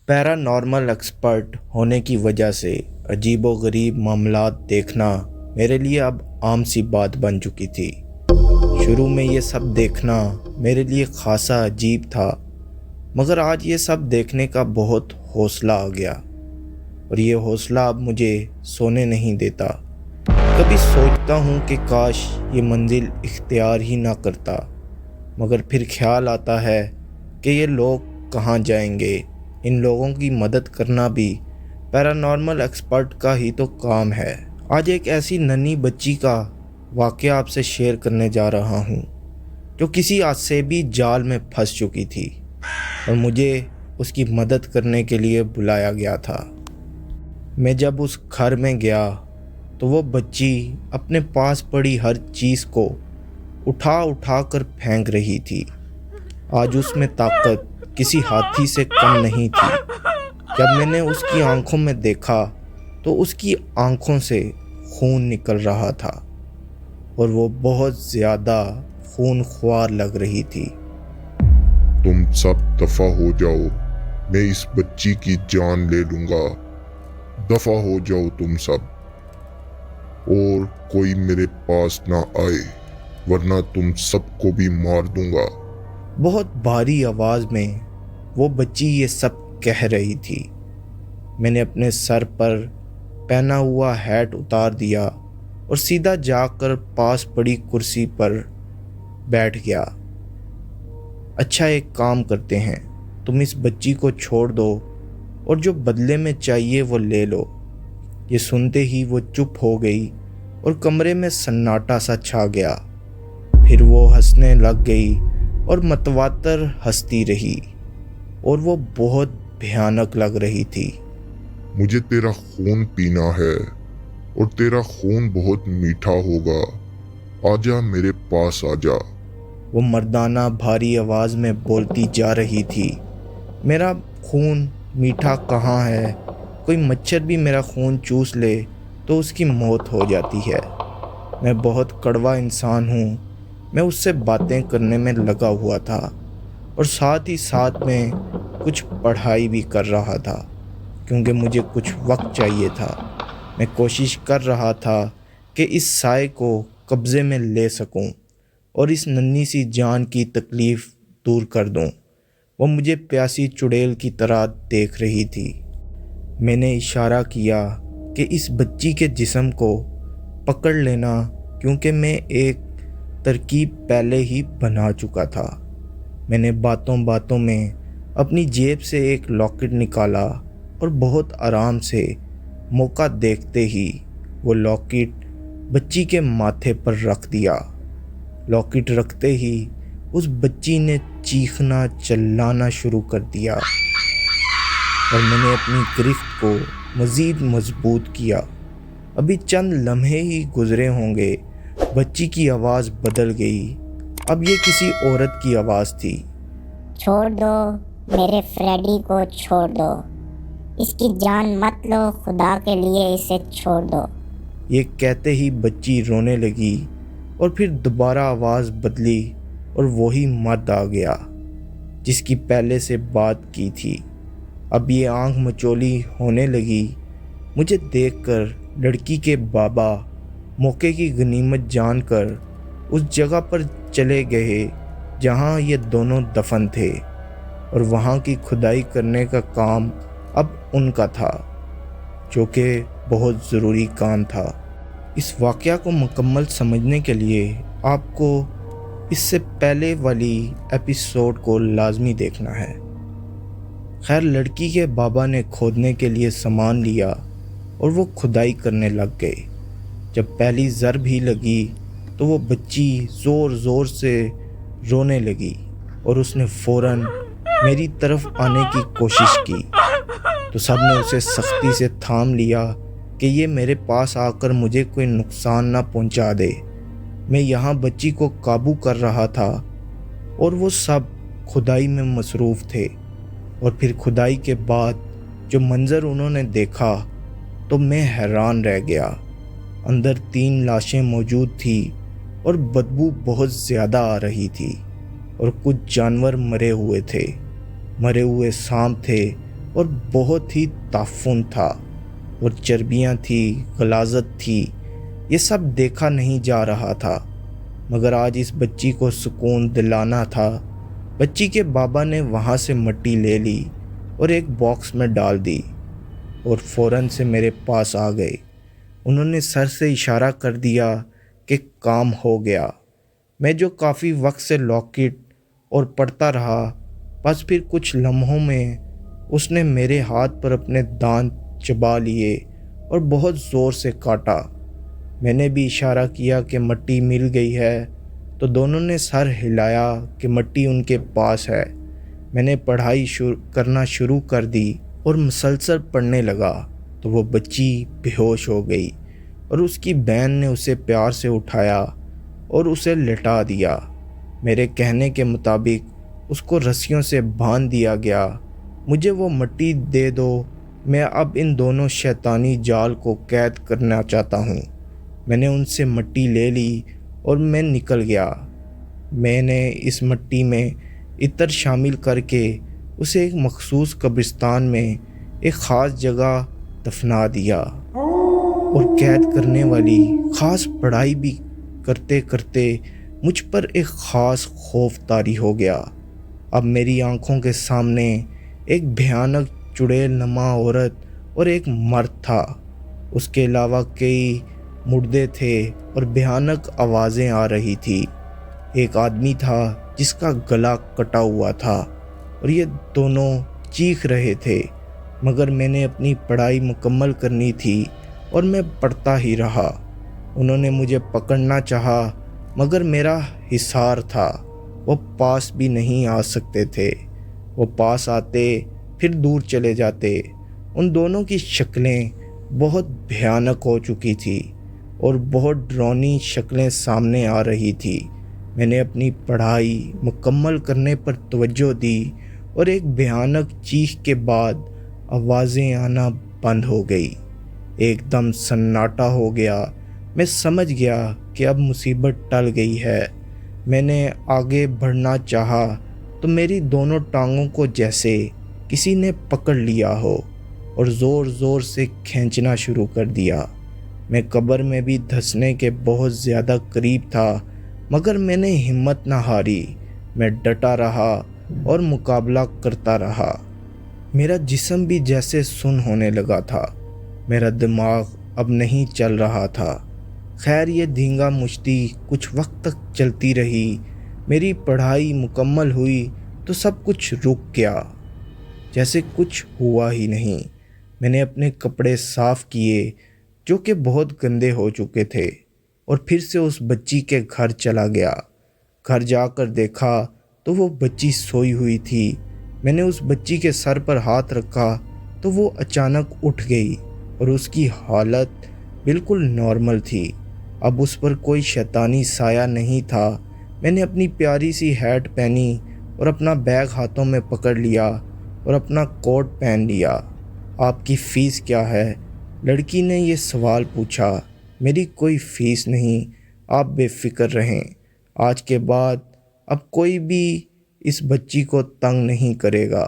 Paranormal expert होने की वजह से अजीबोगरीब मामलात देखना मेरे लिए अब आम सी बात बन चुकी थी। शुरू में ये सब देखना मेरे लिए खासा अजीब था, मगर आज ये सब देखने का बहुत हौसला आ गया और ये हौसला अब मुझे सोने नहीं देता। कभी सोचता हूँ कि काश ये मंजिल इख्तियार ही ना करता, मगर फिर ख्याल आता है कि ये लोग कहाँ जाएंगे। इन लोगों की मदद करना भी पैरानॉर्मल एक्सपर्ट का ही तो काम है। आज एक ऐसी नन्ही बच्ची का वाक़या आपसे शेयर करने जा रहा हूँ जो किसी आसेबी जाल में फंस चुकी थी और मुझे उसकी मदद करने के लिए बुलाया गया था। मैं जब उस घर में गया तो वो बच्ची अपने पास पड़ी हर चीज़ को उठा उठा कर फेंक रही थी। आज उसमें ताकत किसी हाथी से कम नहीं थी। जब मैंने उसकी आंखों में देखा तो उसकी आंखों से खून निकल रहा था और वो बहुत ज़्यादा खूनख्वार लग रही थी। तुम सब दफा हो जाओ, मैं इस बच्ची की जान ले लूंगा। दफा हो जाओ तुम सब, और कोई मेरे पास ना आए, वरना तुम सबको भी मार दूंगा। बहुत भारी आवाज़ में वो बच्ची ये सब कह रही थी। मैंने अपने सर पर पहना हुआ हैट उतार दिया और सीधा जाकर पास पड़ी कुर्सी पर बैठ गया। अच्छा, एक काम करते हैं, तुम इस बच्ची को छोड़ दो और जो बदले में चाहिए वो ले लो। ये सुनते ही वो चुप हो गई और कमरे में सन्नाटा सा छा गया। फिर वो हंसने लग गई और मतवातर हंसती रही और वो बहुत भयानक लग रही थी। मुझे तेरा खून पीना है और तेरा खून बहुत मीठा होगा। आजा मेरे पास आजा। वो मर्दाना भारी आवाज़ में बोलती जा रही थी। मेरा खून मीठा कहाँ है? कोई मच्छर भी मेरा खून चूस ले तो उसकी मौत हो जाती है। मैं बहुत कड़वा इंसान हूँ। मैं उससे बातें करने में लगा हुआ था और साथ ही साथ में कुछ पढ़ाई भी कर रहा था, क्योंकि मुझे कुछ वक्त चाहिए था। मैं कोशिश कर रहा था कि इस साए को कब्ज़े में ले सकूं और इस नन्ही सी जान की तकलीफ़ दूर कर दूं। वो मुझे प्यासी चुड़ैल की तरह देख रही थी। मैंने इशारा किया कि इस बच्ची के जिस्म को पकड़ लेना, क्योंकि मैं एक तरकीब पहले ही बना चुका था। मैंने बातों बातों में अपनी जेब से एक लॉकेट निकाला और बहुत आराम से मौका देखते ही वो लॉकेट बच्ची के माथे पर रख दिया। लॉकेट रखते ही उस बच्ची ने चीखना चिल्लाना शुरू कर दिया और मैंने अपनी गिरफ्त को मज़ीद मजबूत किया। अभी चंद लम्हे ही गुजरे होंगे, बच्ची की आवाज़ बदल गई। अब ये किसी औरत की आवाज़ थी। छोड़ दो मेरे फ्रेडी को, छोड़ दो, इसकी जान मत लो, खुदा के लिए इसे छोड़ दो। ये कहते ही बच्ची रोने लगी और फिर दोबारा आवाज़ बदली और वही मर्द आ गया जिसकी पहले से बात की थी। अब ये आंख मचोली होने लगी। मुझे देखकर लड़की के बाबा मौके की गनीमत जानकर उस जगह पर चले गए जहां ये दोनों दफन थे और वहां की खुदाई करने का काम अब उनका था, जो कि बहुत ज़रूरी काम था। इस वाक़या को मुकम्मल समझने के लिए आपको इससे पहले वाली एपिसोड को लाजमी देखना है। खैर, लड़की के बाबा ने खोदने के लिए सामान लिया और वो खुदाई करने लग गए। जब पहली ज़र भी लगी तो वो बच्ची ज़ोर ज़ोर से रोने लगी और उसने फ़ौरन मेरी तरफ आने की कोशिश की, तो सब ने उसे सख्ती से थाम लिया कि ये मेरे पास आकर मुझे कोई नुकसान ना पहुंचा दे। मैं यहाँ बच्ची को काबू कर रहा था और वो सब खुदाई में मसरूफ़ थे। और फिर खुदाई के बाद जो मंज़र उन्होंने देखा तो मैं हैरान रह गया। अंदर 3 लाशें मौजूद थी और बदबू बहुत ज़्यादा आ रही थी और कुछ जानवर मरे हुए थे। मरे हुए सांप थे اور بہت ہی تعفن تھا، اور چربیاں تھی، غلاظت تھی، یہ سب دیکھا نہیں جا رہا تھا۔ مگر آج اس بچی کو سکون دلانا تھا۔ بچی کے بابا نے وہاں سے مٹی لے لی اور ایک باکس میں ڈال دی اور فوراً سے میرے پاس آ گئے۔ انہوں نے سر سے اشارہ کر دیا کہ کام ہو گیا۔ میں جو کافی وقت سے لاکٹ اور پڑھتا رہا، بس پھر کچھ لمحوں میں اس نے میرے ہاتھ پر اپنے دانت چبا لیے اور بہت زور سے کاٹا۔ میں نے بھی اشارہ کیا کہ مٹی مل گئی ہے، تو دونوں نے سر ہلایا کہ مٹی ان کے پاس ہے۔ میں نے پڑھائی کرنا شروع کر دی اور مسلسل پڑھنے لگا تو وہ بچی بے ہوش ہو گئی اور اس کی بہن نے اسے پیار سے اٹھایا اور اسے لٹا دیا۔ میرے کہنے کے مطابق اس کو رسیوں سے باندھ دیا گیا۔ مجھے وہ مٹی دے دو، میں اب ان دونوں شیطانی جال کو قید کرنا چاہتا ہوں۔ میں نے ان سے مٹی لے لی اور میں نکل گیا۔ میں نے اس مٹی میں عطر شامل کر کے اسے ایک مخصوص قبرستان میں ایک خاص جگہ دفنا دیا، اور قید کرنے والی خاص پڑھائی بھی کرتے کرتے مجھ پر ایک خاص خوف طاری ہو گیا۔ اب میری آنکھوں کے سامنے ایک بھیانک چڑیل نما عورت اور ایک مرد تھا۔ اس کے علاوہ کئی مردے تھے اور بھیانک آوازیں آ رہی تھی۔ ایک آدمی تھا جس کا گلا کٹا ہوا تھا اور یہ دونوں چیخ رہے تھے، مگر میں نے اپنی پڑھائی مکمل کرنی تھی اور میں پڑھتا ہی رہا۔ انہوں نے مجھے پکڑنا چاہا، مگر میرا حصار تھا، وہ پاس بھی نہیں آ سکتے تھے۔ وہ پاس آتے پھر دور چلے جاتے۔ ان دونوں کی شکلیں بہت بھیانک ہو چکی تھی اور بہت ڈراؤنی شکلیں سامنے آ رہی تھی۔ میں نے اپنی پڑھائی مکمل کرنے پر توجہ دی اور ایک بھیانک چیخ کے بعد آوازیں آنا بند ہو گئی۔ ایک دم سناٹا ہو گیا۔ میں سمجھ گیا کہ اب مصیبت ٹل گئی ہے۔ میں نے آگے بڑھنا چاہا تو میری دونوں ٹانگوں کو جیسے کسی نے پکڑ لیا ہو اور زور زور سے کھینچنا شروع کر دیا۔ میں قبر میں بھی دھنسنے کے بہت زیادہ قریب تھا، مگر میں نے ہمت نہ ہاری۔ میں ڈٹا رہا اور مقابلہ کرتا رہا۔ میرا جسم بھی جیسے سن ہونے لگا تھا۔ میرا دماغ اب نہیں چل رہا تھا۔ خیر، یہ دھینگا مشتی کچھ وقت تک چلتی رہی۔ میری پڑھائی مکمل ہوئی تو سب کچھ رک گیا، جیسے کچھ ہوا ہی نہیں۔ میں نے اپنے کپڑے صاف کیے جو کہ بہت گندے ہو چکے تھے، اور پھر سے اس بچی کے گھر چلا گیا۔ گھر جا کر دیکھا تو وہ بچی سوئی ہوئی تھی۔ میں نے اس بچی کے سر پر ہاتھ رکھا تو وہ اچانک اٹھ گئی اور اس کی حالت بالکل نارمل تھی۔ اب اس پر کوئی شیطانی سایہ نہیں تھا۔ میں نے اپنی پیاری سی ہیٹ پہنی اور اپنا بیگ ہاتھوں میں پکڑ لیا اور اپنا کوٹ پہن لیا۔ آپ کی فیس کیا ہے؟ لڑکی نے یہ سوال پوچھا۔ میری کوئی فیس نہیں، آپ بے فکر رہیں۔ آج کے بعد اب کوئی بھی اس بچی کو تنگ نہیں کرے گا۔